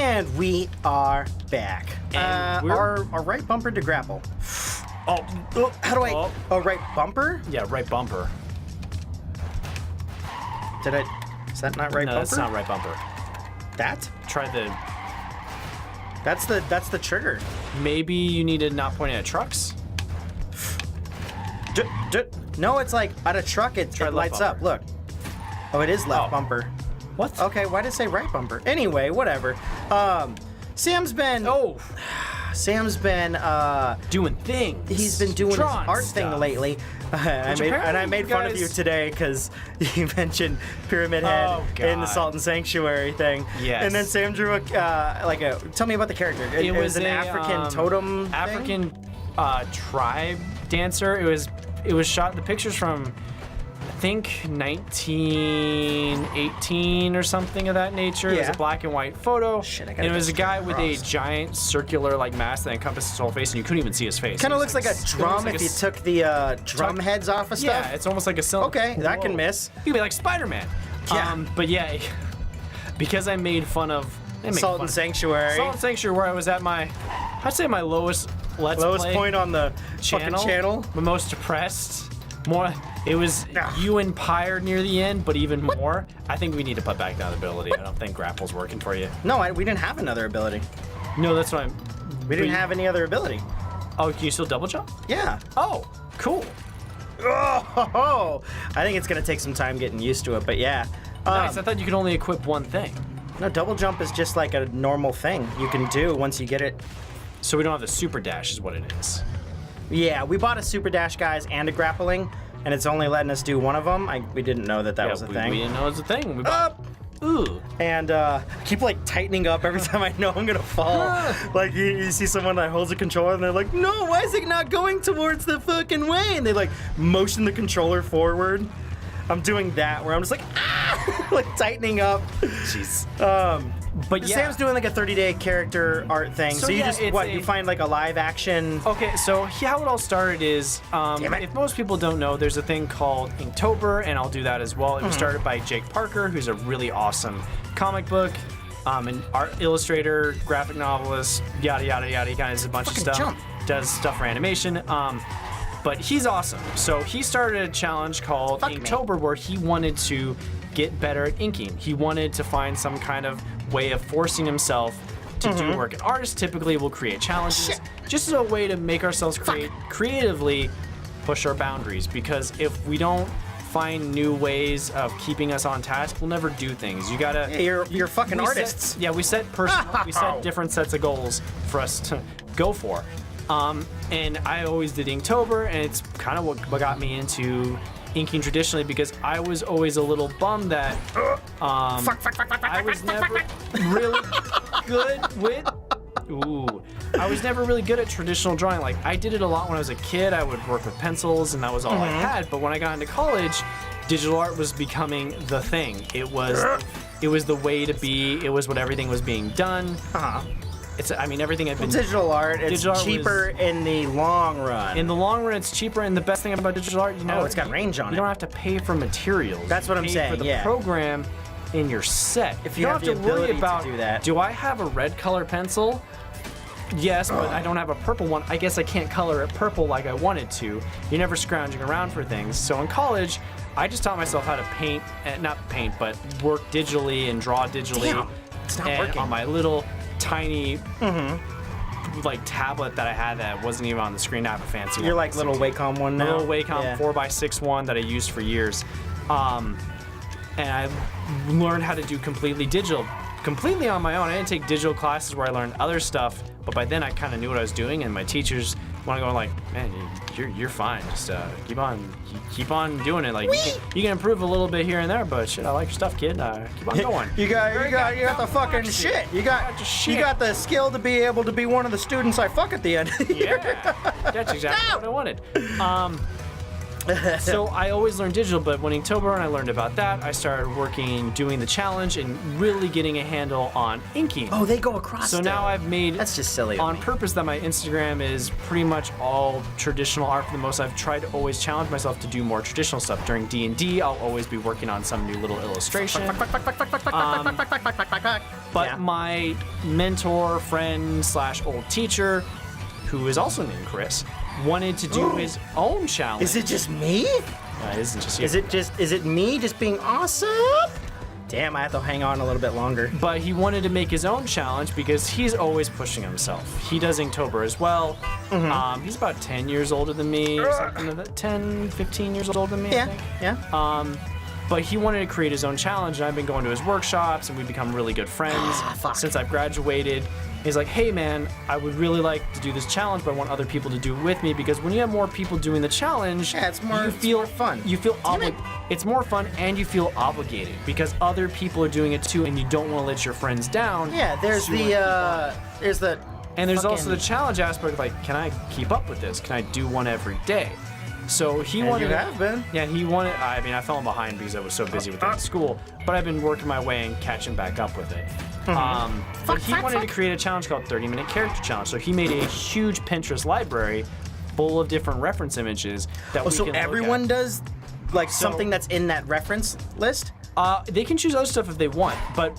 And we are back. And our right bumper to grapple. Oh, how do I? Oh, right bumper? Yeah, right bumper. Did I? Is that not right bumper? No, that's not right bumper. That? Try the... That's the trigger. Maybe you need to not point at trucks? No, it's like at a truck it lights up. Look. Oh, it is left bumper. What? Okay, why did it say right bumper? Anyway, whatever. Sam's been doing things. He's been doing Tron his art stuff. thing lately. I made fun of you today because you mentioned Pyramid Head in the Salt and Sanctuary thing. Yes. And then Sam drew tell me about the character. It was an African totem African tribe dancer. It was shot, the pictures from I think 1918 or something of that nature. It was a black and white photo. Shit, and it was a guy with a giant circular mask that encompassed his whole face, and you couldn't even see his face. Kind of looks like a drum if you took the drum heads off of stuff. Yeah, it's almost like a cylinder. Okay, that can miss. You'd be like Spider-Man. Yeah. But yeah, because I made fun of Salt and Sanctuary. Salt and Sanctuary, where I was at I'd say my lowest lowest point on the fucking channel. The most depressed. It was you and Pyre near the end, but even more. I think we need to put back down the ability. I don't think grapple's working for you. No, we didn't have another ability. No, that's what we didn't have any other ability. Oh, can you still double jump? Yeah. Oh, cool. Oh, I think it's gonna take some time getting used to it, but yeah. Nice. I thought you could only equip one thing. No, double jump is just like a normal thing you can do once you get it. So we don't have the super dash, is what it is. Yeah, we bought a super dash, guys, and a grappling, and it's only letting us do one of them. We didn't know that was a thing. We didn't know it was a thing. We bought... Ooh. And I keep tightening up every time I know I'm gonna fall. Like you see someone that holds a controller and they're like, no, why is it not going towards the fucking way? And they motion the controller forward. I'm doing that where I'm just tightening up. Jeez. But yeah. Sam's doing a 30-day character art thing. So you you find a live action. Okay, so how it all started is, if most people don't know, there's a thing called Inktober, and I'll do that as well. It was started by Jake Parker, who's a really awesome comic book, an art illustrator, graphic novelist, yada yada yada. He kind of does a bunch of stuff. Does stuff for animation. But he's awesome. So he started a challenge called Inktober, where he wanted to get better at inking. He wanted to find some kind of way of forcing himself to do work. And artists typically will create challenges just as a way to make ourselves creatively push our boundaries. Because if we don't find new ways of keeping us on task, we'll never do things. You gotta. Yeah, you're fucking artists. We set different sets of goals for us to go for. And I always did Inktober, and it's kind of what got me into inking traditionally, because I was always a little bummed that I was never really good with. I was never really good at traditional drawing. I did it a lot when I was a kid. I would work with pencils, and that was all I had. But when I got into college, digital art was becoming the thing. It was the way to be. It was what everything was being done. Everything had been... Digital art, it's cheaper in the long run. In the long run, it's cheaper, and the best thing about digital art, it's got range on it. You don't have to pay for materials. That's what I'm saying, for the program in your set. If you don't have to worry about, to do that. Do I have a red color pencil? Yes, but I don't have a purple one. I guess I can't color it purple like I wanted to. You're never scrounging around for things. So in college, I just taught myself how to paint, not paint, but work digitally and draw digitally. Damn, it's not working. On my little tiny tablet that I had that wasn't even on the screen. I have a fancy one. You're little Wacom one now? Little Wacom 4x6 one that I used for years. And I learned how to do completely on my own. I didn't take digital classes where I learned other stuff, but by then I kind of knew what I was doing, and my teachers want to go man, you're fine. Just keep on doing it. You can improve a little bit here and there, but shit, I like your stuff, kid. Keep on going. you got the fucking shit. You got the skill to be able to be one of the students I fuck at the end of the year. Yeah, that's exactly what I wanted. So I always learned digital, but when Inktober and I learned about that, I started doing the challenge and really getting a handle on inking. Oh, they go across. So now I've made That's just silly. on purpose that my Instagram is pretty much all traditional art for the most. I've tried to always challenge myself to do more traditional stuff. During D&D, I'll always be working on some new little illustration. But my mentor, friend / old teacher, who is also named Chris, wanted to do his own challenge. Is it just me? It isn't just you. Is it me just being awesome? Damn, I have to hang on a little bit longer. But he wanted to make his own challenge because he's always pushing himself. He does Inktober as well. He's about 10 years older than me, or something like that. 10, 15 years older than me, I think. Yeah. But he wanted to create his own challenge, and I've been going to his workshops, and we've become really good friends since I've graduated. He's like, hey man, I would really like to do this challenge, but I want other people to do it with me, because when you have more people doing the challenge, it's more fun. You feel it's more fun, and you feel obligated because other people are doing it too, and you don't want to let your friends down. Yeah, there's and there's also the challenge aspect of like, can I keep up with this? Can I do one every day? So he wanted. You have been. Yeah, he wanted. I mean, I fell behind because I was so busy with it in school, but I've been working my way and catching back up with it. But he wanted to create a challenge called 30-Minute Character Challenge. So he made a huge Pinterest library full of different reference images that we can look at. So everyone does like something that's in that reference list? They can choose other stuff if they want, but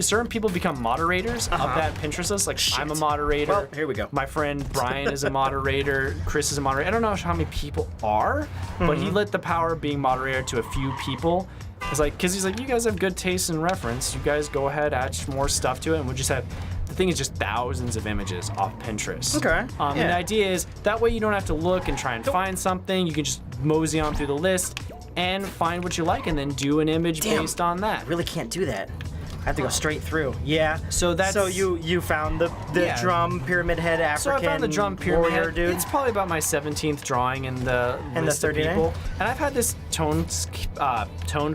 certain people become moderators of that Pinterest list. Like, I'm a moderator. Well, here we go. My friend Brian is a moderator. Chris is a moderator. I don't know how many people are, but he let the power of being moderator to a few people. It's like, because he's like, you guys have good taste in reference. You guys go ahead, add more stuff to it, and we'll just have. The thing is just thousands of images off Pinterest. Okay. And the idea is that way you don't have to look and try and find something. You can just mosey on through the list and find what you like, and then do an image based on that. I really can't do that. I have to go straight through. Yeah. So you found the drum pyramid head African. So I found the drum pyramid warrior head. dude. It's probably about my 17th drawing in the list of 39? people. And I've had this toned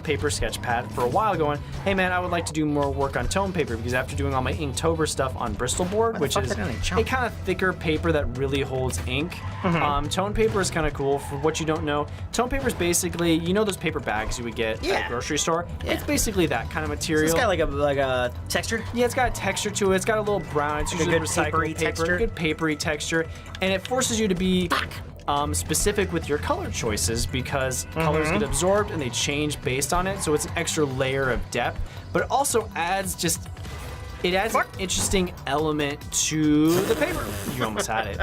paper sketch pad for a while going, hey man, I would like to do more work on tone paper, because after doing all my Inktober stuff on Bristol board, which is a kind of thicker paper that really holds ink. Tone paper is kind of cool. For what you don't know, tone paper is basically, you know those paper bags you would get at a grocery store? Yeah. It's basically that kind of material. So it's got like a texture? Yeah, it's got a texture to it. It's got a little brown. It's usually a good recycled papery paper. texture. Good papery texture. And it forces you to be specific with your color choices, because colors get absorbed and they change based on it. So it's an extra layer of depth. But it also adds an interesting element to the paper. You almost had it.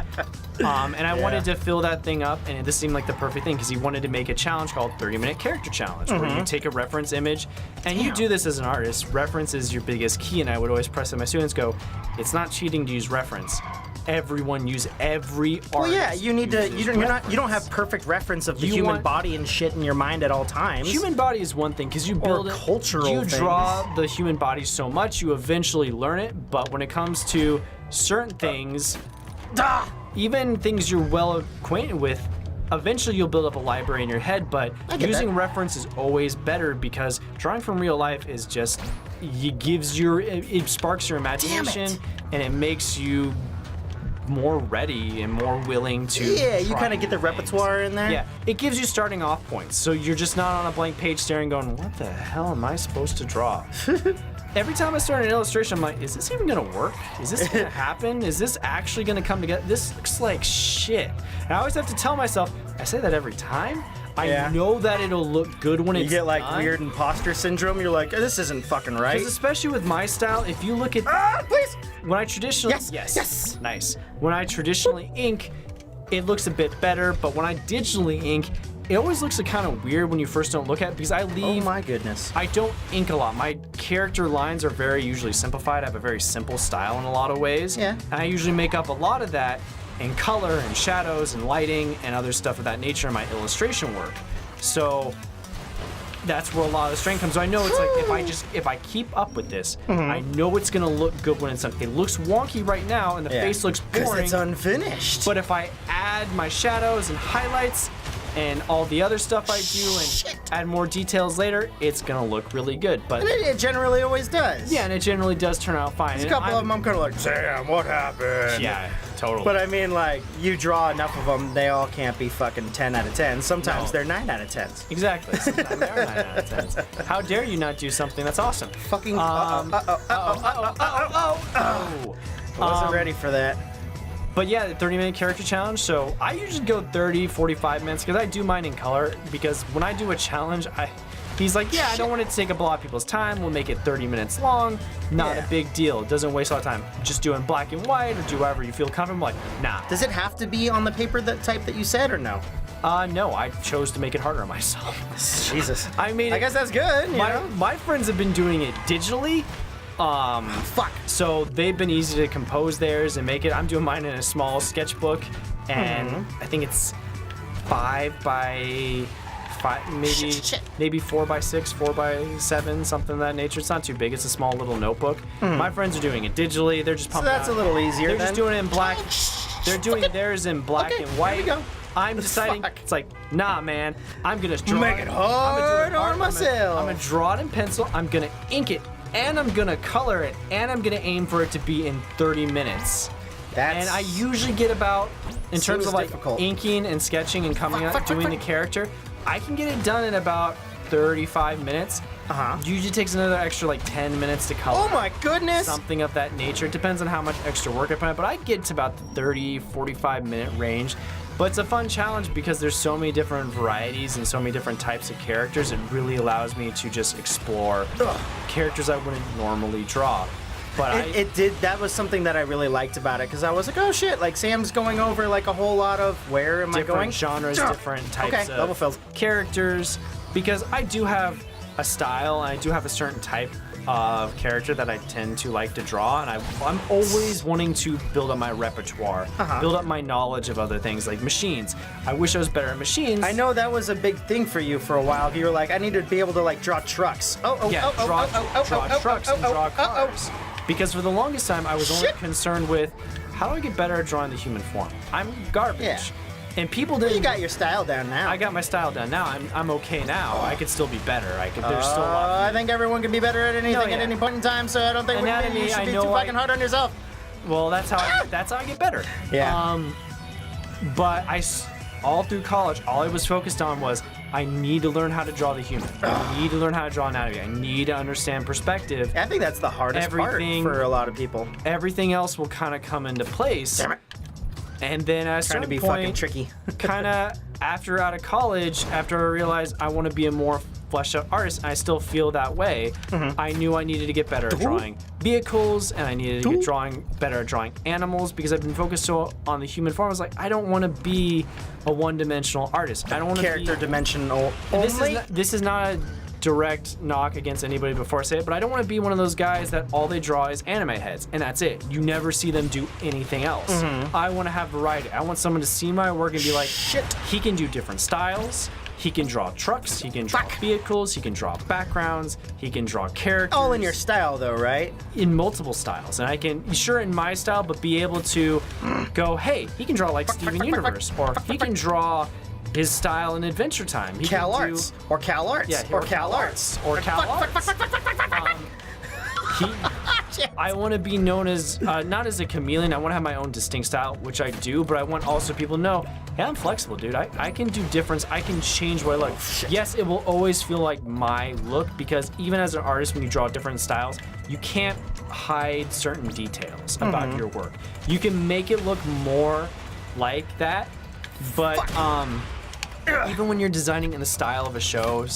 And I wanted to fill that thing up, and this seemed like the perfect thing, because he wanted to make a challenge called 30-Minute Character Challenge, where you take a reference image, and you do this as an artist. Reference is your biggest key, and I would always press at my students, go, it's not cheating to use reference. Everyone use every artist. Well, yeah, you need to. You don't have perfect reference of the human body and shit in your mind at all times. Human body is one thing, because you build cultural You draw the human body so much, you eventually learn it. But when it comes to certain things, even things you're well acquainted with, eventually you'll build up a library in your head. But using reference is always better, because drawing from real life is just it sparks your imagination, and it makes you more ready and more willing to you kind of get the repertoire in there. Yeah, it gives you starting off points, so you're just not on a blank page staring going, what the hell am I supposed to draw? Every time I start an illustration, I'm like, is this even gonna work? Is this gonna happen? Is this actually gonna come together? This looks like shit. And I always have to tell myself, I say that every time. I know that it'll look good when it's You get like done. weird imposter syndrome. You're like, this isn't fucking right. Because especially with my style, if you look at please. When I traditionally Yes. Nice. When I traditionally ink, it looks a bit better, but when I digitally ink, it always looks kind of weird when you first don't look at it, because I leave. Oh my goodness. I don't ink a lot. My character lines are very usually simplified. I have a very simple style in a lot of ways. Yeah. And I usually make up a lot of that in color and shadows and lighting and other stuff of that nature in my illustration work. So that's where a lot of the strength comes. So I know it's like, if I keep up with this, I know it's gonna look good when it's done. It looks wonky right now, and the face looks boring. Because it's unfinished. But if I add my shadows and highlights and all the other stuff I do and add more details later, it's gonna look really good. But and it generally always does. Yeah, and it generally does turn out fine. There's a couple of them I'm kind of like, Sam, what happened? Yeah. Totally. But I mean, like, you draw enough of them, they all can't be fucking 10 out of 10. Sometimes they're 9 out of 10s. Exactly. Sometimes they are 9 out of 10s. How dare you not do something that's awesome? Fucking. Wasn't ready for that. But yeah, the 30-minute character challenge. So I usually go 30, 45 minutes because I do mine in color. Because when I do a challenge, he's like, yeah, I don't want it to take up a lot of people's time. We'll make it 30 minutes long. Not a big deal. It doesn't waste a lot of time. Just do it in black and white or do whatever you feel comfortable. I'm like, nah. Does it have to be on the paper type that you said, or no? No, I chose to make it harder on myself. Jesus. I mean, I guess that's good. My friends have been doing it digitally. Fuck. So they've been easy to compose theirs and make it. I'm doing mine in a small sketchbook, and I think it's 5 by 5, maybe 4 by 6, 4 by 7, something of that nature. It's not too big. It's a small little notebook. My friends are doing it digitally. They're just pumping. So that's a little easier. They're just doing it in black. They're doing theirs in black and white. There we go. I'm deciding. It's like, nah, man. I'm gonna draw. Make it hard on myself. I'm gonna draw it in pencil. I'm gonna ink it. And I'm gonna color it, and I'm gonna aim for it to be in 30 minutes. And I usually get about, in terms of like inking and sketching and coming out, doing the character, I can get it done in about 35 minutes. Usually takes another extra like 10 minutes to color. Oh my goodness! Something of that nature. It depends on how much extra work I put in, but I get to about the 30, 45 minute range. But it's a fun challenge because there's so many different varieties and so many different types of characters. It really allows me to just explore characters I wouldn't normally draw. But that was something that I really liked about it, because I was like, oh shit, like Sam's going over like a whole lot of where am I going? Different genres, different types of characters. Because I do have a style and I do have a certain type of character that I tend to like to draw, and I'm always wanting to build up my repertoire, build up my knowledge of other things like machines. I wish I was better at machines. I know that was a big thing for you for a while. You were like, I need to be able to like draw trucks. Draw trucks and draw cars. Because for the longest time, I was only concerned with how do I get better at drawing the human form. I'm garbage. Yeah. And people didn't. You got your style down now. I got my style down now. I'm okay now. I could still be better. There's still a lot. I think everyone can be better at anything at any point in time. So I don't think you should be too fucking hard on yourself. Well, that's how I get better. Yeah. But all through college, all I was focused on was I need to learn how to draw the human. I need to learn how to draw anatomy. I need to understand perspective. I think that's the hardest part for a lot of people. Everything else will kind of come into place. Damn it. And then at a certain Trying to be point, fucking tricky. kind of after out of college, after I realized I want to be a more fleshed out artist, and I still feel that way, I knew I needed to get better at drawing vehicles, and I needed to get better at drawing animals, because I've been focused so on the human form. I was like, I don't want to be a one-dimensional artist. I don't want to be character dimensional only. This is not a direct knock against anybody before I say it, but I don't want to be one of those guys that all they draw is anime heads and that's it. You never see them do anything else. I want to have variety. I want someone to see my work and be like, shit, he can do different styles. He can draw trucks, he can draw vehicles, he can draw backgrounds, he can draw characters. All in your style though, right? In multiple styles. And I can, sure in my style, but be able to go, hey, he can draw like Steven Universe, or he can draw his style in Adventure Time. Cal Arts. Yeah, or Cal Arts. I want to be known as, not as a chameleon, I want to have my own distinct style, which I do, but I want also people to know, hey, I'm flexible, dude. I can do difference. I can change what I look. Yes, it will always feel like my look, because even as an artist, when you draw different styles, you can't hide certain details about your work. You can make it look more like that, but even when you're designing in the style of a show,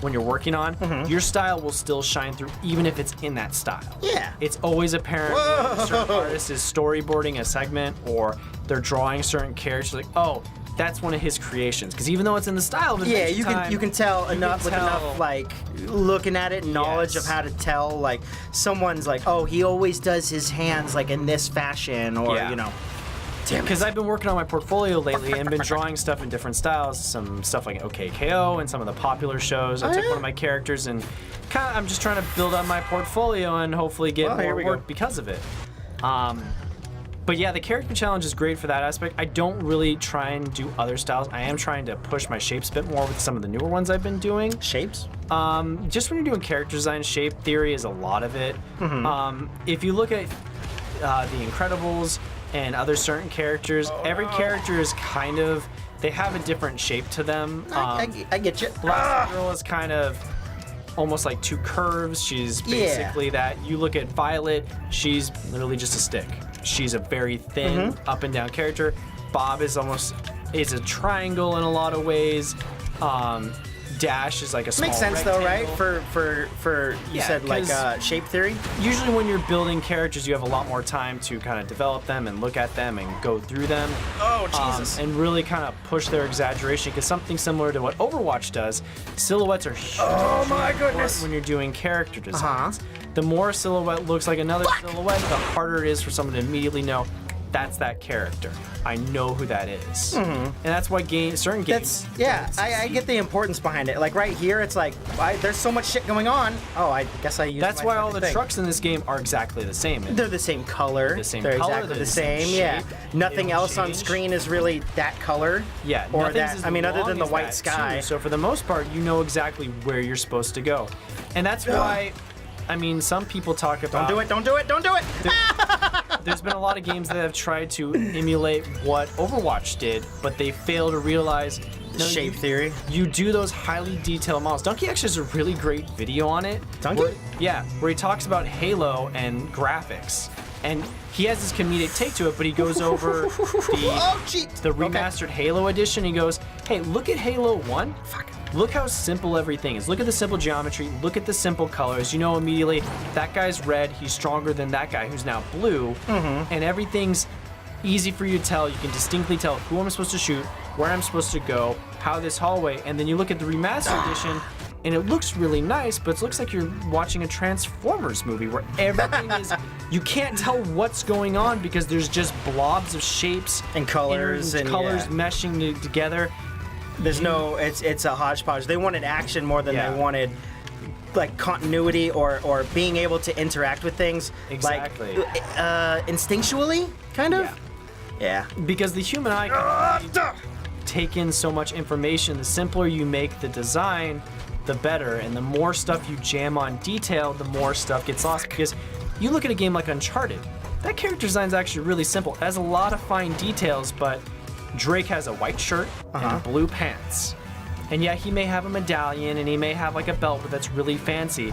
when you're working on, your style will still shine through, even if it's in that style. Yeah. It's always apparent when a certain artist is storyboarding a segment or they're drawing certain characters, like, oh, that's one of his creations. Because even though it's in the style of Adventure Time, you can tell enough with enough like looking at it, knowledge of how to tell. Like someone's like, oh, he always does his hands like in this fashion, or you know. Because I've been working on my portfolio lately and been drawing stuff in different styles, some stuff like OKKO and some of the popular shows. I took one of my characters and I'm just trying to build up my portfolio and hopefully get more work because of it. But yeah, the character challenge is great for that aspect. I don't really try and do other styles. I am trying to push my shapes a bit more with some of the newer ones I've been doing. Shapes? Just when you're doing character design, shape theory is a lot of it. If you look at The Incredibles, and other certain characters. Every character is kind of, they have a different shape to them. I get you. Girl is kind of almost like two curves. She's basically that. You look at Violet, she's literally just a stick. She's a very thin up and down character. Bob is a triangle in a lot of ways. Dash is like a small Makes sense rectangle. though, right? For you said like shape theory. Usually when you're building characters, you have a lot more time to kind of develop them and look at them and go through them. Oh Jesus! And really kind of push their exaggeration, because something similar to what Overwatch does, silhouettes are huge. Oh my goodness! When you're doing character designs, the more a silhouette looks like another silhouette, the harder it is for someone to immediately know that's that character. I know who that is. And that's why certain games. I get the importance behind it. Like right here, it's like there's so much shit going on. Oh, I guess I use. That's why all the trucks in this game are exactly the same. They're the same color. They're exactly the same. Yeah. Nothing else on screen is really that color. Yeah. Or that. I mean, other than the white sky. So for the most part, you know exactly where you're supposed to go, and that's why. I mean, some people talk about. Don't do it! There's been a lot of games that have tried to emulate what Overwatch did, but they fail to realize shape theory. You do those highly detailed models. Donkey actually has a really great video on it. Donkey? Where he talks about Halo and graphics. And he has this comedic take to it, but he goes over the remastered Halo edition. He goes, hey, look at Halo 1. Look how simple everything is. Look at the simple geometry. Look at the simple colors. You know immediately that guy's red. He's stronger than that guy who's now blue. And everything's easy for you to tell. You can distinctly tell who I'm supposed to shoot, where I'm supposed to go, how this hallway. And then you look at the remastered edition, and it looks really nice, but it looks like you're watching a Transformers movie where everything is, you can't tell what's going on because there's just blobs of shapes and colors meshing together. There's it's a hodgepodge. They wanted action more than they wanted like continuity or being able to interact with things. Exactly. Like instinctually, kind of. Yeah. Because the human eye can take in so much information. The simpler you make the design, the better. And the more stuff you jam on detail, the more stuff gets lost. Because you look at a game like Uncharted, that character design is actually really simple. It has a lot of fine details, but Drake has a white shirt and blue pants. And yeah, he may have a medallion and he may have like a belt that's really fancy,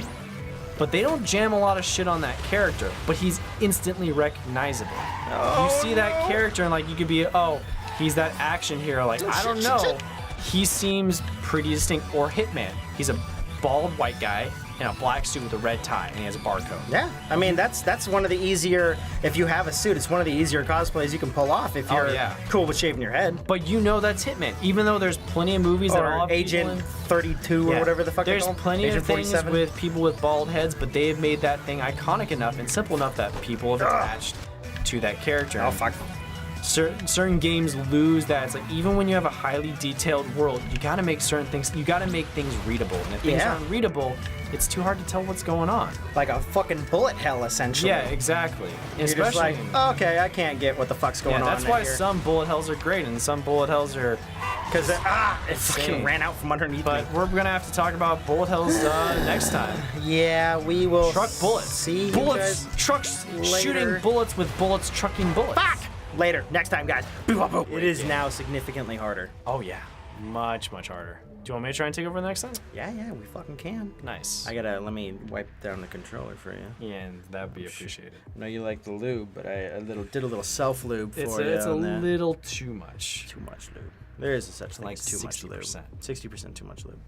but they don't jam a lot of shit on that character, but he's instantly recognizable. You see that character and like you could be, oh, he's that action hero. Like, I don't know. He seems pretty distinct. Or Hitman. He's a bald white guy in a black suit with a red tie, and he has a barcode. Yeah, I mean that's one of the easier. If you have a suit, it's one of the easier cosplays you can pull off if you're cool with shaving your head. But you know that's Hitman, even though there's plenty of movies that all have Agent 32 or whatever the fuck. There's plenty Agent of things 47. with people with bald heads, but they have made that thing iconic enough and simple enough that people have attached to that character. Oh fuck. Certain games lose that. It's like even when you have a highly detailed world, you gotta make certain things. You gotta make things readable, and if things aren't readable, it's too hard to tell what's going on. Like a fucking bullet hell, essentially. Yeah, exactly. You're just like, okay, I can't get what the fuck's going on. That's why here. some bullet hells are great, and some bullet hells are because it fucking ran out from underneath me. But we're gonna have to talk about bullet hells next time. Yeah, we will. Truck bullets. See bullets. Trucks shooting bullets with bullets trucking bullets. Fuck! Later, next time, guys. It is now significantly harder. Oh yeah, much harder. Do you want me to try and take over the next time? Yeah, we fucking can. Nice. Let me wipe down the controller for you. Yeah, and that would be appreciated. I know you like the lube, but I did a little self lube for you. It's a little too much. Too much lube. There is such thing like as too much lube. 60%. 60% too much lube.